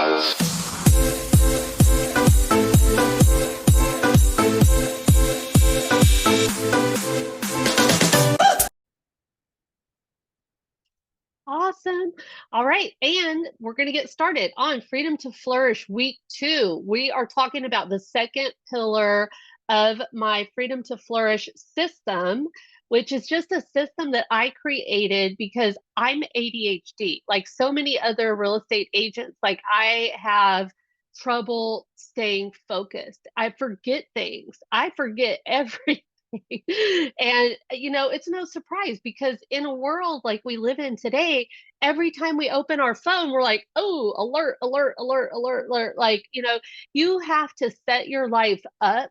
Pause. Awesome. All right. And we're going to get started on Freedom to Flourish Week 2. We are talking about the second pillar of my Freedom to Flourish system, which is just a system that I created because I'm ADHD. Like so many other real estate agents, like I have trouble staying focused. I forget things. I forget everything. And, it's no surprise because in a world like we live in today, every time we open our phone, we're like, oh, alert, alert, alert, alert, alert. Like, you have to set your life up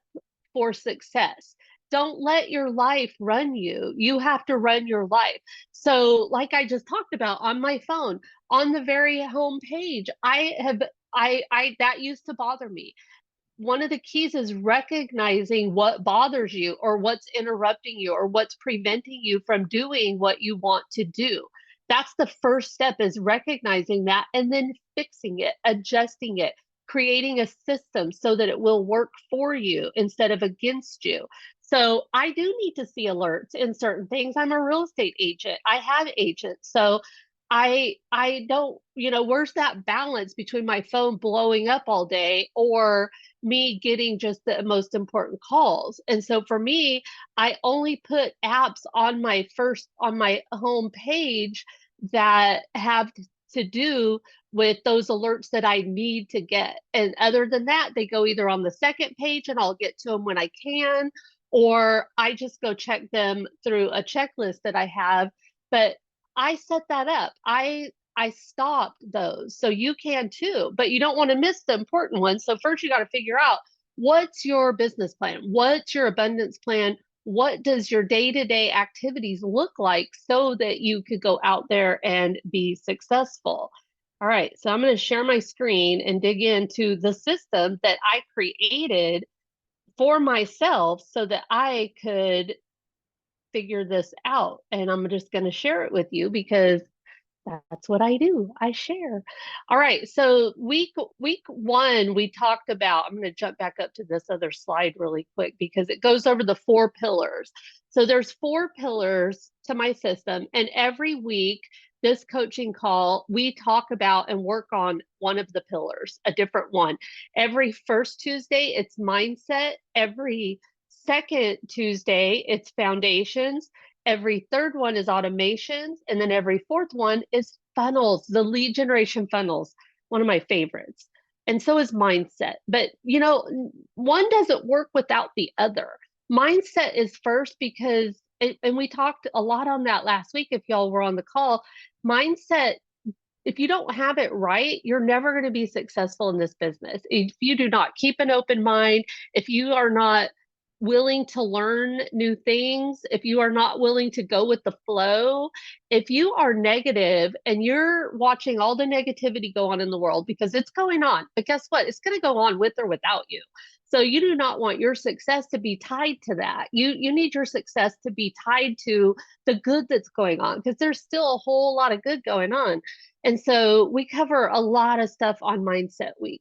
for success. Don't let your life run you. You have to run your life. So, like I just talked about on my phone, on the very home page, I that used to bother me. One of the keys is recognizing what bothers you or what's interrupting you or what's preventing you from doing what you want to do. That's the first step, is recognizing that and then fixing it, adjusting it, creating a system so that it will work for you instead of against you. So I do need to see alerts in certain things. I'm a real estate agent. I have agents. So I don't, where's that balance between my phone blowing up all day or me getting just the most important calls? And so for me, I only put apps on my home page that have to do with those alerts that I need to get. And other than that, they go either on the second page and I'll get to them when I can, or I just go check them through a checklist that I have. But I set that up. I stopped those. So you can too, but you don't want to miss the important ones. So first you got to figure out, what's your business plan? What's your abundance plan? What does your day-to-day activities look like so that you could go out there and be successful? All right, so I'm going to share my screen and dig into the system that I created for myself so that I could figure this out. And I'm just going to share it with you because that's what I do. I share. All right. So week one, we talked about, I'm going to jump back up to this other slide really quick because it goes over the 4 pillars. So there's 4 pillars to my system. And every week, this coaching call, we talk about and work on one of the pillars, a different one. Every first Tuesday, it's mindset. Every second Tuesday, it's foundations. Every third one is automations. And then every fourth one is funnels, the lead generation funnels, one of my favorites. And so is mindset. But, one doesn't work without the other. Mindset is first because, and we talked a lot on that last week, if y'all were on the call. Mindset, if you don't have it right, you're never going to be successful in this business. If you do not keep an open mind, if you are not willing to learn new things, if you are not willing to go with the flow, if you are negative and you're watching all the negativity go on in the world, because it's going on, but guess what? It's going to go on with or without you. So you do not want your success to be tied to that. You need your success to be tied to the good that's going on, because there's still a whole lot of good going on. And so we cover a lot of stuff on Mindset Week.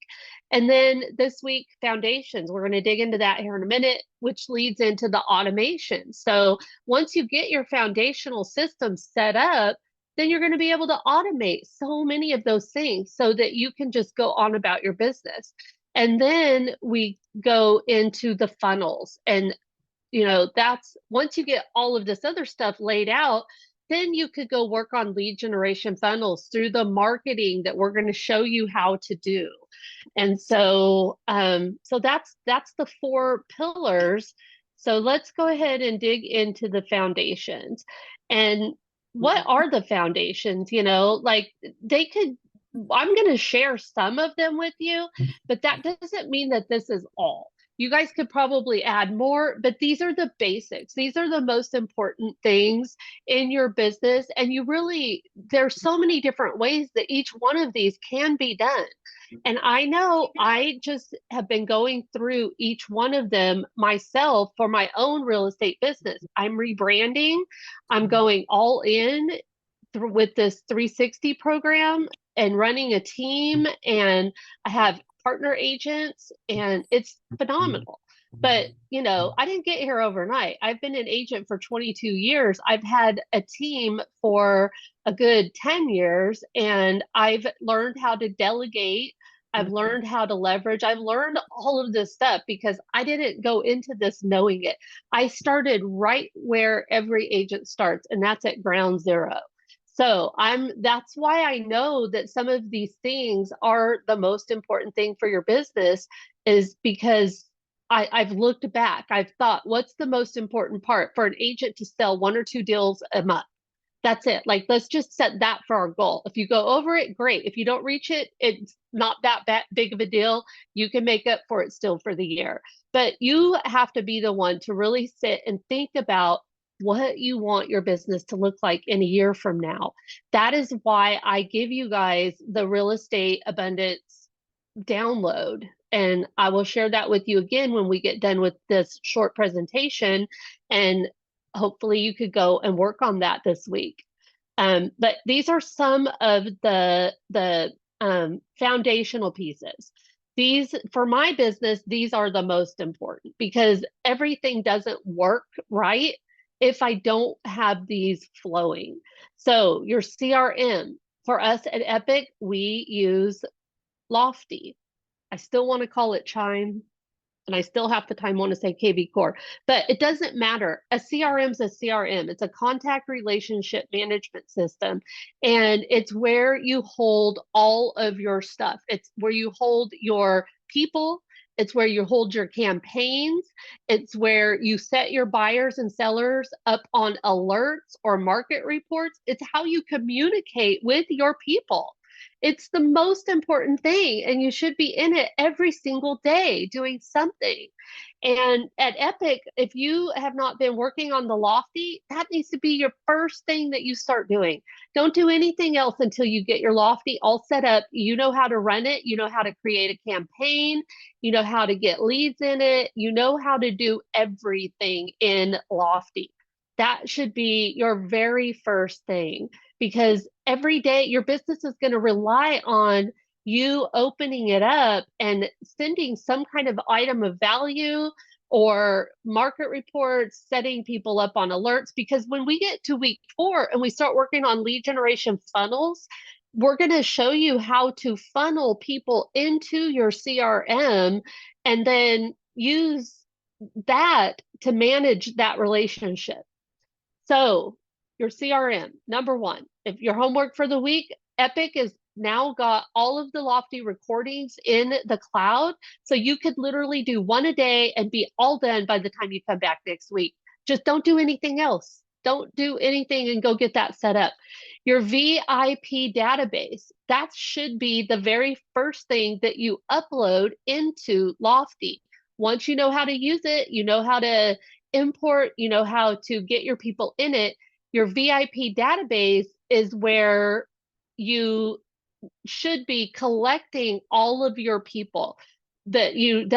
And then this week, foundations. We're going to dig into that here in a minute, which leads into the automation. So once you get your foundational system set up, then you're going to be able to automate so many of those things so that you can just go on about your business. And then we go into the funnels. And, that's once you get all of this other stuff laid out, then you could go work on lead generation funnels through the marketing that we're going to show you how to do. And so that's the 4 pillars. So let's go ahead and dig into the foundations. And what are the foundations? Like I'm going to share some of them with you, but that doesn't mean that this is all. You guys could probably add more, but these are the basics. These are the most important things in your business. And there's so many different ways that each one of these can be done. And I know I just have been going through each one of them myself for my own real estate business. I'm rebranding. I'm going all in with this 360 program. and running a team, and I have partner agents, and it's phenomenal. But, I didn't get here overnight. I've been an agent for 22 years. I've had a team for a good 10 years, and I've learned how to delegate. I've learned how to leverage. I've learned all of this stuff because I didn't go into this knowing it. I started right where every agent starts, and that's at ground zero. So that's why I know that some of these things are the most important thing for your business, is because I've looked back. I've thought, what's the most important part for an agent to sell 1 or 2 deals a month? That's it. Like, let's just set that for our goal. If you go over it, great. If you don't reach it, it's not that big of a deal. You can make up for it still for the year. But you have to be the one to really sit and think about what you want your business to look like in a year from now. That is why I give you guys the real estate abundance download. And I will share that with you again when we get done with this short presentation. And hopefully you could go and work on that this week. But these are some of the foundational pieces. These, for my business, these are the most important, because everything doesn't work right if I don't have these flowing. So your CRM, for us at Epic, we use Lofty. I still want to call it Chime, and I still half the time want to say KV Core, but it doesn't matter. A CRM is a CRM. It's a contact relationship management system, and it's where you hold all of your stuff. It's where you hold your people. It's where you hold your campaigns. It's where you set your buyers and sellers up on alerts or market reports. It's how you communicate with your people. It's the most important thing, and you should be in it every single day doing something. And at Epic, if you have not been working on the Lofty, that needs to be your first thing that you start doing. Don't do anything else until you get your Lofty all set up. You know how to run it. You know how to create a campaign. You know how to get leads in it. You know how to do everything in Lofty. That should be your very first thing, because every day your business is going to rely on you opening it up and sending some kind of item of value or market reports, setting people up on alerts. Because when we get to week 4 and we start working on lead generation funnels, we're going to show you how to funnel people into your CRM and then use that to manage that relationship. So your CRM, number one, if your homework for the week, Epic is now got all of the Lofty recordings in the cloud. So you could literally do one a day and be all done by the time you come back next week. Just don't do anything else. Don't do anything and go get that set up. Your VIP database, that should be the very first thing that you upload into Lofty. Once you know how to use it, you know how to import, you know how to get your people in it. Your VIP database is where you should be collecting all of your people that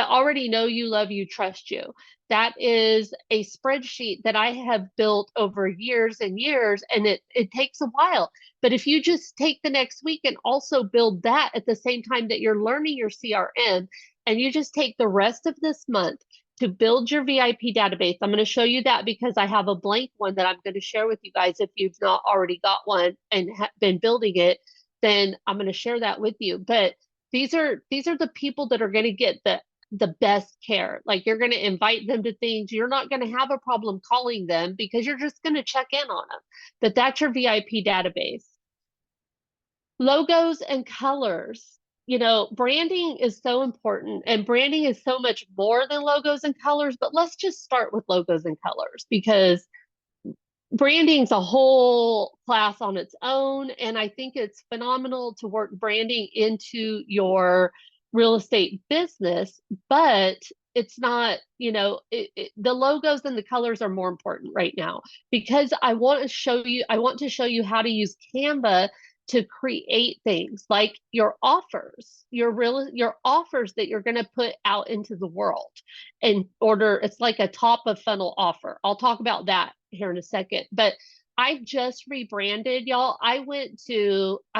already know you, love you, trust you. That is a spreadsheet that I have built over years and years, and it takes a while. But if you just take the next week and also build that at the same time that you're learning your CRM, and you just take the rest of this month to build your VIP database. I'm going to show you that because I have a blank one that I'm going to share with you guys. If you've not already got one and been building it, then I'm going to share that with you. But these are the people that are going to get the best care. Like, you're going to invite them to things. You're not going to have a problem calling them because you're just going to check in on them. But that's your VIP database. Logos and colors. Branding is so important, and branding is so much more than logos and colors. But let's just start with logos and colors, because branding's a whole class on its own, and I think it's phenomenal to work branding into your real estate business, but it's not, the logos and the colors are more important right now, because I want to show you how to use Canva to create things like your offers, your offers that you're going to put out into the world in order. It's like a top of funnel offer. I'll talk about that here in a second. But I just rebranded, y'all. I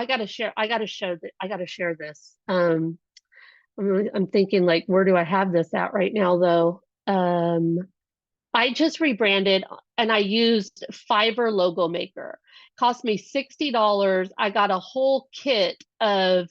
gotta share this. I'm thinking like, where do I have this at right now though? I just rebranded and I used Fiverr Logo Maker. Cost me $60. I got a whole kit of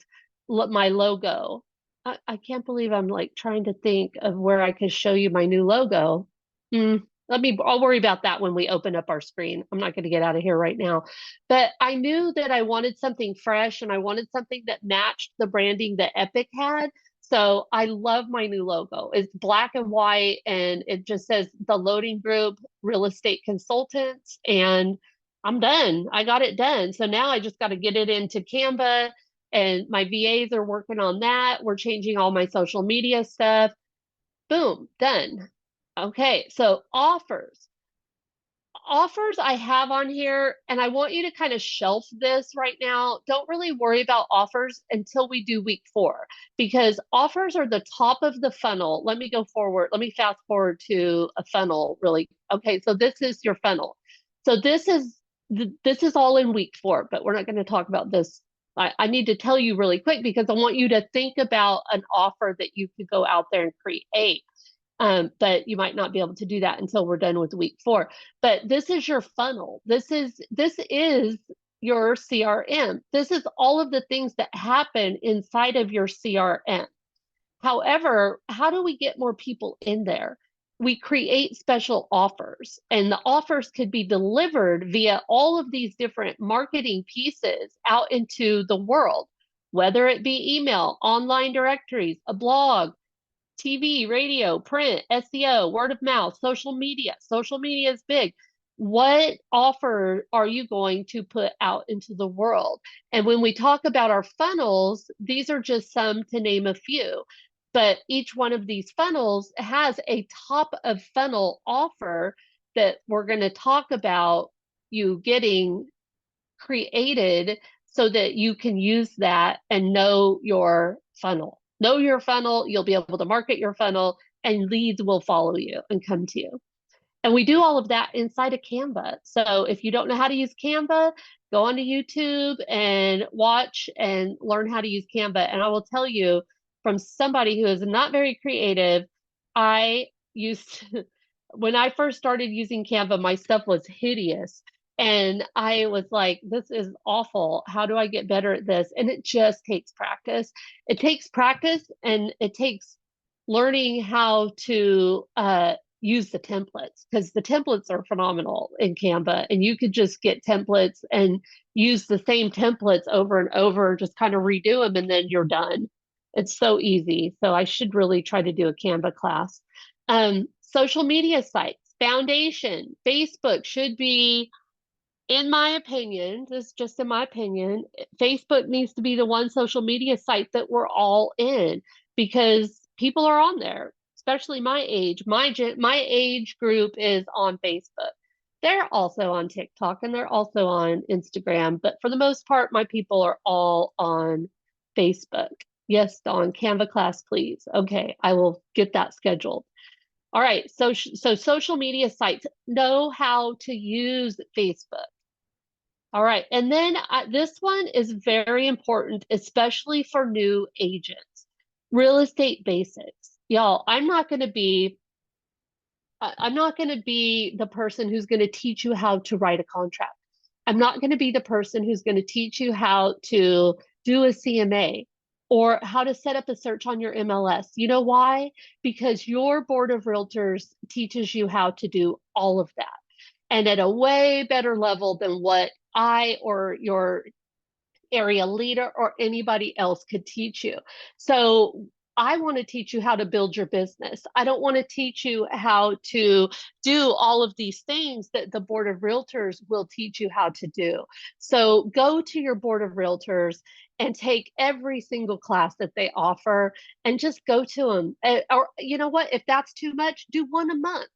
my logo. I can't believe I'm like trying to think of where I could show you my new logo. Hmm, I'll worry about that when we open up our screen. I'm not going to get out of here right now. But I knew that I wanted something fresh and I wanted something that matched the branding that Epic had. So I love my new logo. It's black and white and it just says the Loding Group Real Estate Consultants, and I'm done. I got it done. So now I just got to get it into Canva, and my VAs are working on that. We're changing all my social media stuff. Boom, done. Okay, so offers I have on here, and I want you to kind of shelf this right now. Don't really worry about offers until we do week 4, because offers are the top of the funnel. Let me go forward. Let me fast forward to a funnel really. Okay, so this is your funnel. So this is all in week 4, but we're not going to talk about this. I need to tell you really quick because I want you to think about an offer that you could go out there and create. But you might not be able to do that until we're done with week 4. But this is your funnel. This is your CRM. This is all of the things that happen inside of your CRM. However, how do we get more people in there? We create special offers, and the offers could be delivered via all of these different marketing pieces out into the world, whether it be email, online directories, a blog, TV, radio, print, SEO, word of mouth, social media. Social media is big. What offer are you going to put out into the world? And when we talk about our funnels, these are just some to name a few. But each one of these funnels has a top of funnel offer that we're going to talk about you getting created so that you can use that and know your funnel. Know your funnel, you'll be able to market your funnel, and leads will follow you and come to you. And we do all of that inside of Canva. So if you don't know how to use Canva, go onto YouTube and watch and learn how to use Canva. And I will tell you, from somebody who is not very creative, I used when I first started using Canva, my stuff was hideous. And I was like, this is awful. How do I get better at this? And it just takes practice. It takes practice and it takes learning how to use the templates, because the templates are phenomenal in Canva, and you could just get templates and use the same templates over and over, just kind of redo them, and then you're done. It's so easy. So I should really try to do a Canva class. Social media sites, foundation, Facebook should be, in my opinion, this is just in my opinion, Facebook needs to be the one social media site that we're all in, because people are on there, especially my age. My age group is on Facebook. They're also on TikTok and they're also on Instagram, but for the most part, my people are all on Facebook. Yes, Dawn, Canva class, please. Okay, I will get that scheduled. All right, so social media sites, know how to use Facebook. All right. And then this one is very important, especially for new agents. Real estate basics. Y'all, I'm not going to be the person who's going to teach you how to write a contract. I'm not going to be the person who's going to teach you how to do a CMA or how to set up a search on your MLS. You know why? Because your board of realtors teaches you how to do all of that, and at a way better level than what I or your area leader or anybody else could teach you. So I want to teach you how to build your business. I don't want to teach you how to do all of these things that the board of realtors will teach you how to do. So go to your board of realtors and take every single class that they offer and just go to them. Or you know what, if that's too much, do one a month.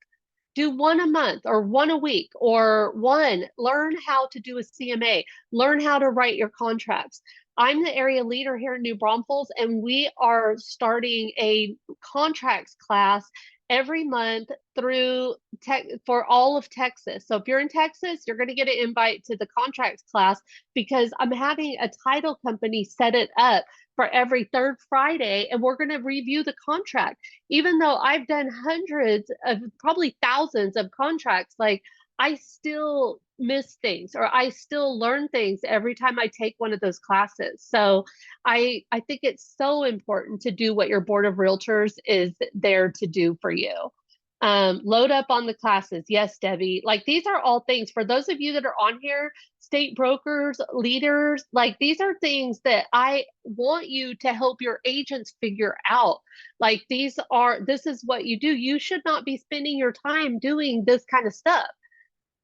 Do one a month or one a week, or learn how to do a CMA, learn how to write your contracts. I'm the area leader here in New Braunfels, and we are starting a contracts class every month through for all of Texas. So if you're in Texas, you're going to get an invite to the contracts class because I'm having a title company set it up for every third Friday, and we're going to review the contract. Even though I've done hundreds of, probably thousands of contracts, like I still miss things or I still learn things every time I take one of those classes. So I think it's so important to do what your board of realtors is there to do for you. Load up on the classes. Yes, Debbie. Like these are all things for those of you that are on here, state brokers, leaders, like these are things that I want you to help your agents figure out. Like this is what you do. You should not be spending your time doing this kind of stuff.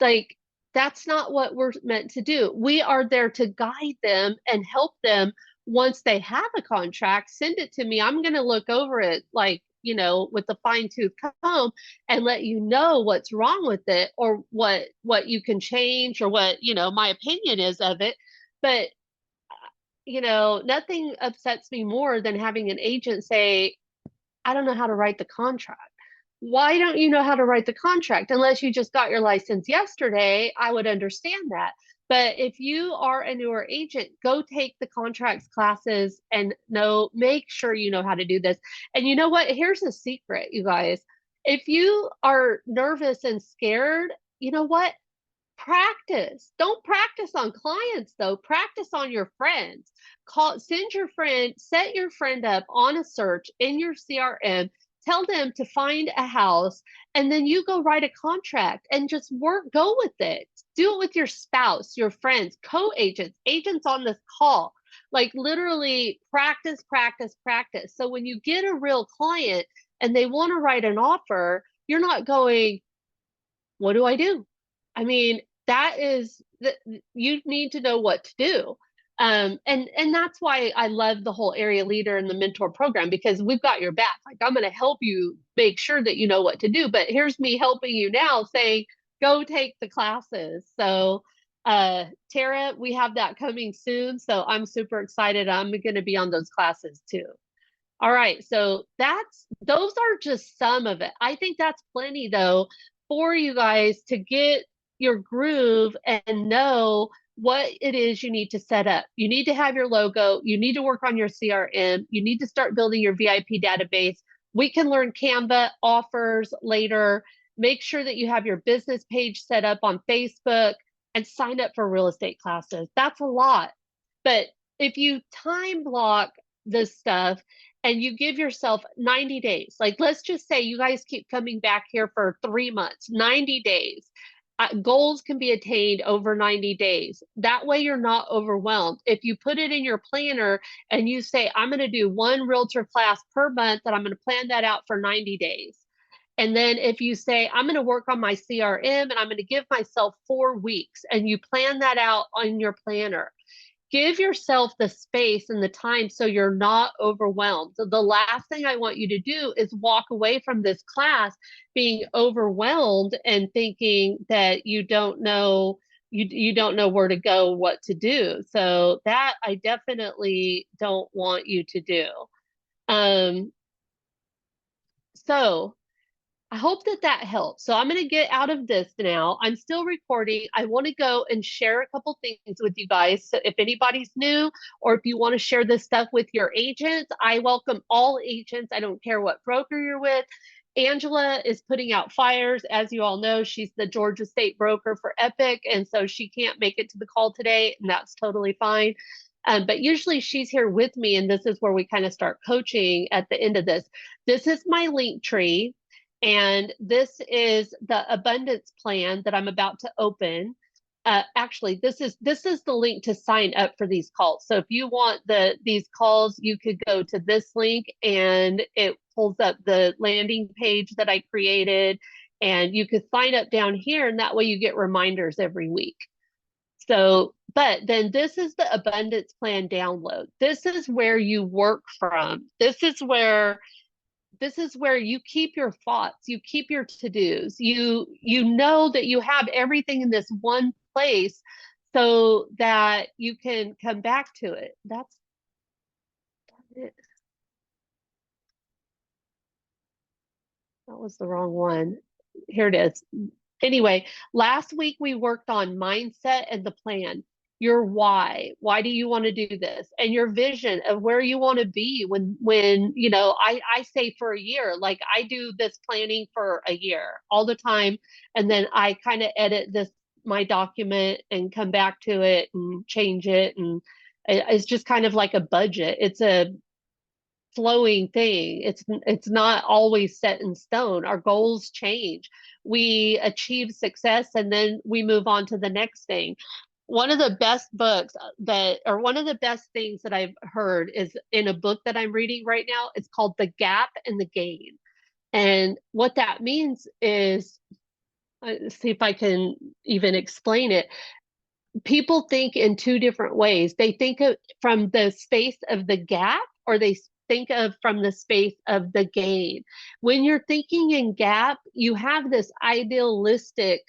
Like that's not what we're meant to do. We are there to guide them and help them once they have a contract. Send it to me. I'm going to look over it like, with a fine tooth comb and let you know what's wrong with it or what you can change or what, my opinion is of it. But nothing upsets me more than having an agent say, I don't know how to write the contract. Why don't you know how to write the contract? Unless you just got your license yesterday, I would understand that. But if you are a newer agent, go take the contracts classes and make sure you know how to do this. And you know what? Here's a secret, you guys. If you are nervous and scared, you know what? Practice. Don't practice on clients though. Practice on your friends. Send your friend, set your friend up on a search in your CRM. Tell them to find a house and then you go write a contract and just go with it. Do it with your spouse, your friends, co-agents, agents on this call. Like literally practice, practice, practice. So when you get a real client and they want to write an offer, you're not going, what do I do? I mean, that is that you need to know what to do. And that's why I love the whole area leader and the mentor program because we've got your back. Like I'm going to help you make sure that you know what to do. But here's me helping you now saying, go take the classes. So Tara, we have that coming soon. So I'm super excited. I'm going to be on those classes too. All right, so those are just some of it. I think that's plenty though for you guys to get your groove and know what it is you need to set up. You need to have your logo, you need to work on your CRM, you need to start building your VIP database. We can learn Canva offers later. Make sure that you have your business page set up on Facebook and sign up for real estate classes. That's a lot. But if you time block this stuff and you give yourself 90 days. Like, let's just say you guys keep coming back here for 3 months, 90 days. Goals can be attained over 90 days. That way, you're not overwhelmed. If you put it in your planner and you say, I'm going to do one realtor class per month, and I'm going to plan that out for 90 days. And then if you say, I'm going to work on my CRM and I'm going to give myself 4 weeks, and you plan that out on your planner, give yourself the space and the time so you're not overwhelmed. So the last thing I want you to do is walk away from this class being overwhelmed and thinking that you don't know where to go, what to do. So that I definitely don't want you to do. So I hope that helps. So I'm going to get out of this now. I'm still recording. I want to go and share a couple things with you guys. So if anybody's new or if you want to share this stuff with your agents, I welcome all agents. I don't care what broker you're with. Angela is putting out fires. As you all know, she's the Georgia State broker for Epic. And so she can't make it to the call today, and that's totally fine. But usually she's here with me, and this is where we kind of start coaching at the end of this. This is my link tree. And this is the abundance plan that I'm about to open. Actually, this is the link to sign up for these calls. So if you want these calls, you could go to this link and it pulls up the landing page that I created, and you could sign up down here, and that way you get reminders every week. So, but then this is the abundance plan download. This is where you work from. This is where you keep your thoughts, you keep your to-dos, you know that you have everything in this one place so that you can come back to it. That's it. was the wrong one. Here it is. Anyway, last week we worked on mindset and the plan. Your why. Why do you want to do this? And your vision of where you want to be when I say for a year, like I do this planning for a year all the time. And then I kind of edit my document and come back to it and change it. And it's just kind of like a budget. It's a flowing thing. It's not always set in stone. Our goals change. We achieve success and then we move on to the next thing. One of the best books or one of the best things that I've heard is in a book that I'm reading right now. It's called The Gap and the Gain. And what that means is, see if I can even explain it. People think in two different ways. They think of from the space of the gap, or they think of from the space of the gain. When you're thinking in gap, you have this idealistic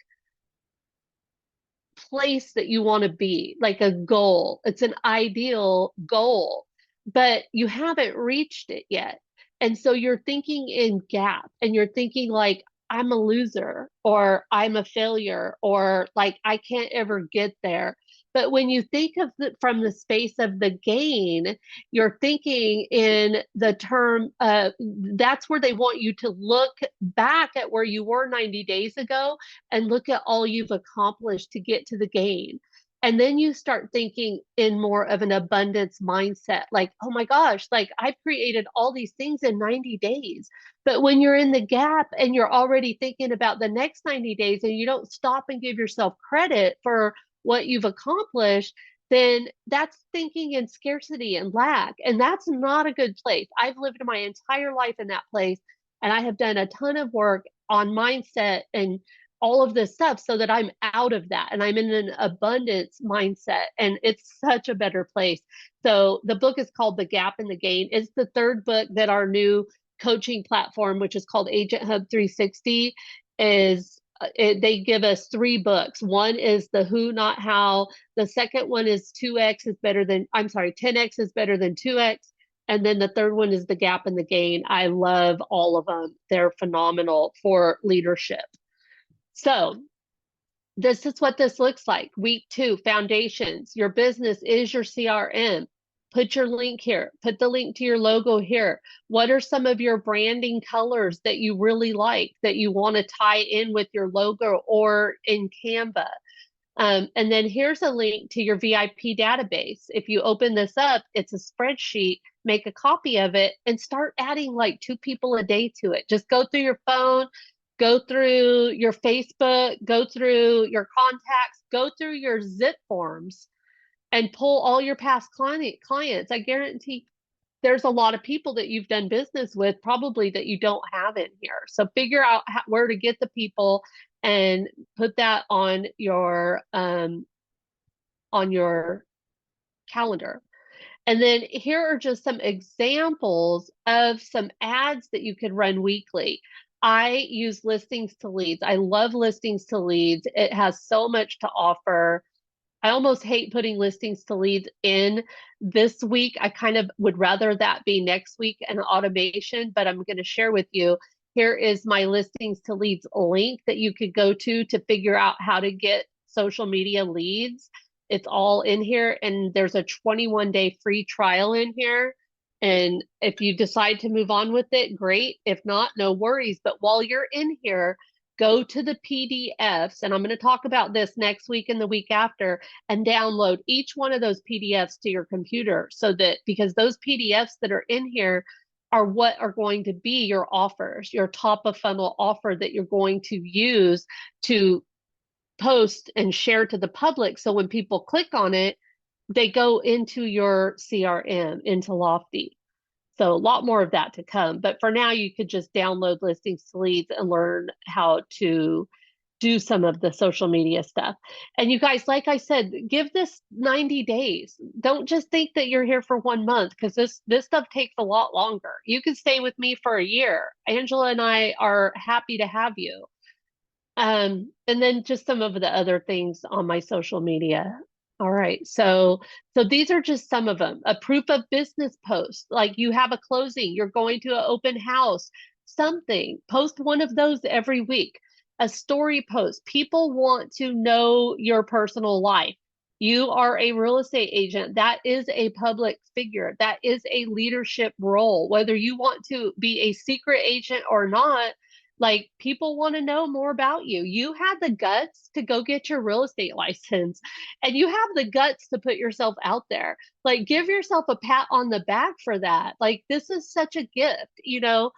place that you want to be, like a goal. It's an ideal goal, but you haven't reached it yet. And so you're thinking in gap and you're thinking like, I'm a loser or I'm a failure or like I can't ever get there. But when you think of from the space of the gain, you're thinking in the term, that's where they want you to look back at where you were 90 days ago and look at all you've accomplished to get to the gain. And then you start thinking in more of an abundance mindset, like, oh my gosh, like I've created all these things in 90 days. But when you're in the gap and you're already thinking about the next 90 days and you don't stop and give yourself credit for what you've accomplished, then that's thinking in scarcity and lack. And that's not a good place. I've lived my entire life in that place. And I have done a ton of work on mindset and all of this stuff so that I'm out of that and I'm in an abundance mindset, and it's such a better place. So the book is called The Gap and the Gain. It's the third book that our new coaching platform, which is called Agent Hub 360, is. They give us 3 books. One is the who, not how. The second one is 10x is better than 2x. And then the third one is The Gap and the Gain. I love all of them. They're phenomenal for leadership. So this is what this looks like. Week 2, foundations. Your business is your CRM. Put your link here. Put the link to your logo here. What are some of your branding colors that you really like that you want to tie in with your logo or in Canva? And then here's a link to your VIP database. If you open this up, it's a spreadsheet. Make a copy of it and start adding like 2 people a day to it. Just go through your phone, go through your Facebook, go through your contacts, go through your zip forms and pull all your past clients. I guarantee there's a lot of people that you've done business with probably that you don't have in here. So figure out where to get the people and put that on your calendar. And then here are just some examples of some ads that you could run weekly. I use listings to leads. I love listings to leads. It has so much to offer. I almost hate putting listings to leads in this week. I kind of would rather that be next week and automation, but I'm going to share with you. Here is my listings to leads link that you could go to figure out how to get social media leads. It's all in here, and there's a 21-day free trial in here. And if you decide to move on with it, great. If not, no worries. But while you're in here, go to the PDFs, and I'm going to talk about this next week and the week after, and download each one of those PDFs to your computer because those PDFs that are in here are what are going to be your offers, your top of funnel offer that you're going to use to post and share to the public. So when people click on it, they go into your CRM, into Lofty. So a lot more of that to come. But for now, you could just download listings to leads and learn how to do some of the social media stuff. And you guys, like I said, give this 90 days. Don't just think that you're here for 1 month, because this stuff takes a lot longer. You can stay with me for a year. Angela and I are happy to have you. And then just some of the other things on my social media. All right, so these are just some of them. A proof of business post, like you have a closing, you're going to an open house, something. Post one of those every week. A story post. People want to know your personal life. You are a real estate agent. That is a public figure. That is a leadership role. Whether you want to be a secret agent or not, like people want to know more about you. You had the guts to go get your real estate license and you have the guts to put yourself out there. Like give yourself a pat on the back for that. Like this is such a gift, you know.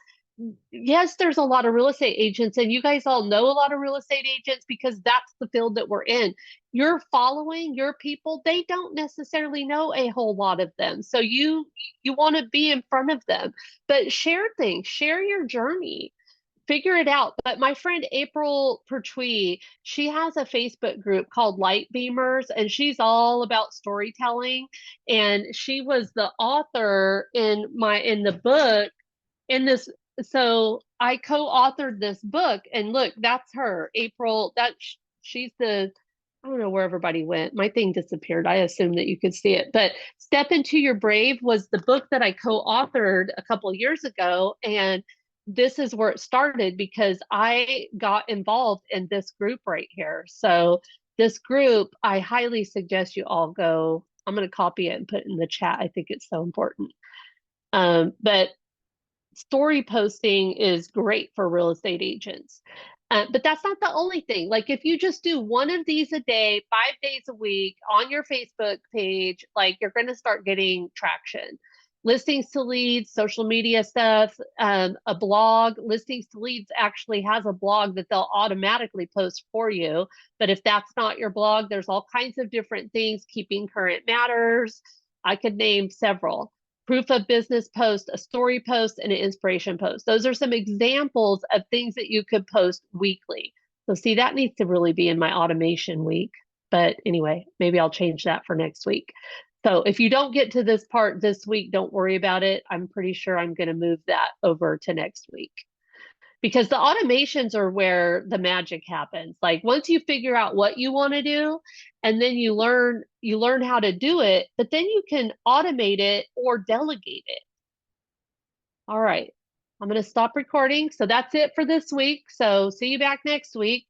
Yes, there's a lot of real estate agents, and you guys all know a lot of real estate agents because that's the field that we're in. You're following your people, they don't necessarily know a whole lot of them. So you want to be in front of them, but share things, share your journey, figure it out. But my friend April Pertwee, she has a Facebook group called Light Beamers, and she's all about storytelling. And she was the author in the book in this. So I co-authored this book, and look, that's her, April. She's the, I don't know where everybody went. My thing disappeared. I assume that you could see it. But Step Into Your Brave was the book that I co-authored a couple of years ago. And this is where it started because I got involved in this group right here. So this group, I highly suggest you all go. I'm going to copy it and put it in the chat. I think it's so important. But story posting is great for real estate agents. But that's not the only thing. Like if you just do one of these a day, 5 days a week on your Facebook page, like you're going to start getting traction. Listings to leads, social media stuff, a blog. Listings to leads actually has a blog that they'll automatically post for you. But if that's not your blog, there's all kinds of different things. Keeping Current Matters. I could name several. Proof of business post, a story post, and an inspiration post. Those are some examples of things that you could post weekly. So see, that needs to really be in my automation week. But anyway, maybe I'll change that for next week. So if you don't get to this part this week, don't worry about it. I'm pretty sure I'm going to move that over to next week because the automations are where the magic happens. Like once you figure out what you want to do and then you learn how to do it, but then you can automate it or delegate it. All right. I'm going to stop recording. So that's it for this week. So see you back next week.